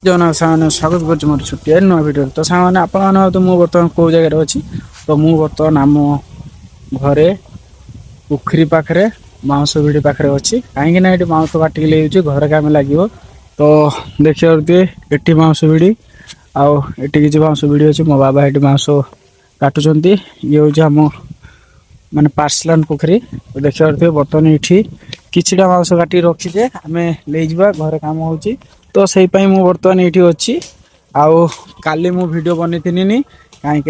जगन्नाथ सामने स्वागत कर मोर छुट्टी नुआ भिडियो तो सामने आप तो बर्तमान कौ जगह अच्छी तो मुझे बर्तमान आम घरे पोखरी पाखे बाउंश भिड़ी पाखे अच्छी कहीं ये बाउंश काटिक ले घर काम लगे तो देखिए ये बाउंश भिड़ी आउ किसी बाउंश भिड़ी अच्छी मो बाबा ये बाउंश काटुंट ये हूँ आम माने पार्सलान पोखरी तो देखिए बर्तमान ये किछिटा बाउंश काटिक रखीजे आम ले घर काम हो तो से मु बर्तमान ये अच्छी आउ काली मु वीडियो बनईनी कहीं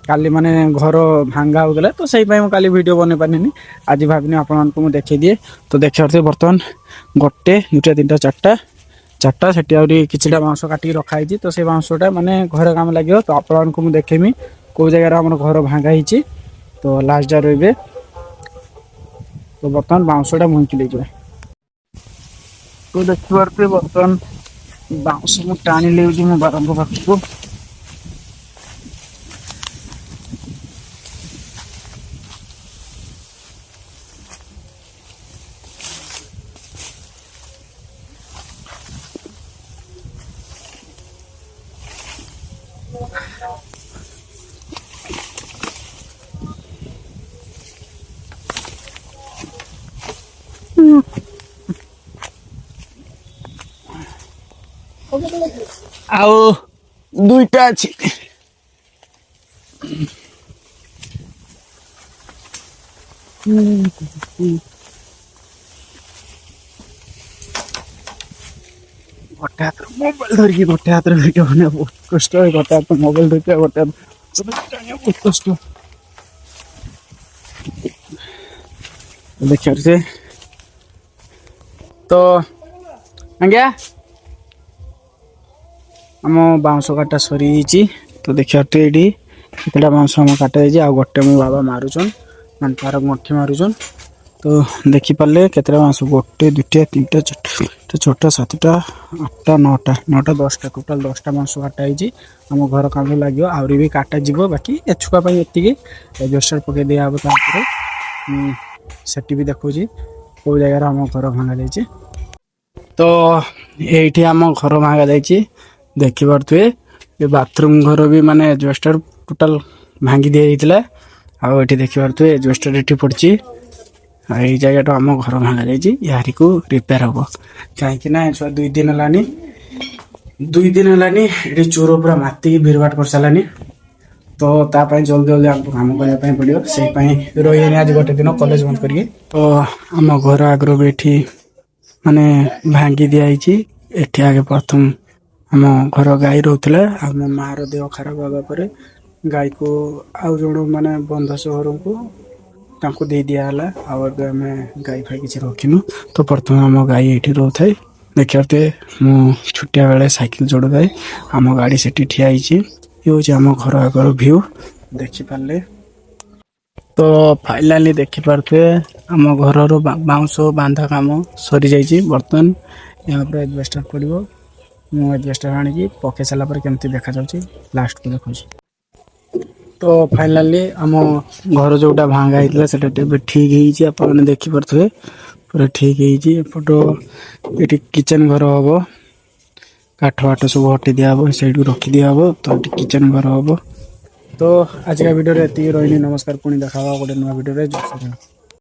काली माने घर भांगा होगा तो से काली वीडियो बन पारिनी आज भाविनी आपको देखे दिए तो देखिए बर्तमान गोटे दुटा तीन चार्टा चार्टा से किछिटा बाउंश काटिक रखाई तो से बाउंशटा माने घर काम लगे तो आपको मुझे देखेमी कौ जगार आम घर भांगा ही तो लास्ट जा रे तो बर्तमान बाउंशटा मुंकी ले जाए तो देखिए बर्तमान बाउंश मु टाणी ले मो बाबा पाखक आओ दुईटा अच्छी गोटे हाथ मोबाइल धरिकी गोटे हाथ भिडियो बना बहुत कष्ट है गोटे हाथ मोबाइल धरिकी गोटे हाथ बहुत कष्ट देखिए से तो आज्ञा आम बाउंश काटा सरी तो देखिए ये केटा बाउंश आम काटा आ गोटे मो बाबा मारुचन मान तार मठी मारुचन तो देखिपारे केतटा बाउंश गोटे दुटा तीन चार्टा छटा सातटा आठटा नौटा नौटा 10टा टोटाल 10टा बाउंश काटा आम घर काम लगे आहरी भी काटा जीव बाकी एछुआ एति एडजस्टर पकई दिहब सेटी भी देखो कौ जगार आम घर भांगा जाइए तो ये आम घर भांगा जाइए देखिपे ये बाथरूम घर भी माने एडजस्टर टोटाल भांगी दी जाता आउ ये देखिपे एडजस्टर ये पड़ी यही जगह आम घर भांगा जाइए यारी को रिपेयर हम कहीं छुआ 2 दिन है 2 दिन है ये चोर पूरा माति भिरवाट कर सारानी तो तापाई जल्दी जल्दी आमको काम करने पड़ो से रही आज गोटे दिन कॉलेज बंद करिए तो आम घर आगर भी ये माने भांगी दिखाई एटी आगे प्रथम आम घर गाई रोला आम माँ देह खराब होगा पर गाई को आउ जो मैंने बंध सहर को दे दिहला आम गाई फाई किसी रखिनु तो प्रथम आम गाई ये रो थाए देखिए मु छुट्टिया बेले साइकिल जोड़े आम गाड़ी से ठिया ये हूँ आम घर आगर भ्यू देखिपारे तो फाइनाली देखिपे आम घर बाउंश बांधा काम सरी जाइए बर्तमान यहाँ पर एडजस्टर पड़ो मु एडजस्टर आनी पकई सारापर केमती देखा लास्ट को देखा तो फाइनाली आम घर जोटा भांगा होता से ठीक है आप देखिपे पूरा ठीक है एपट ये किचन घर हम काठ वाठ सब हटे दिहब से रखी दिहब तो ये किचन घर हम तो आज का वीडियो ये रही नमस्कार पुणी देखा गोटे नुआ वीडियो।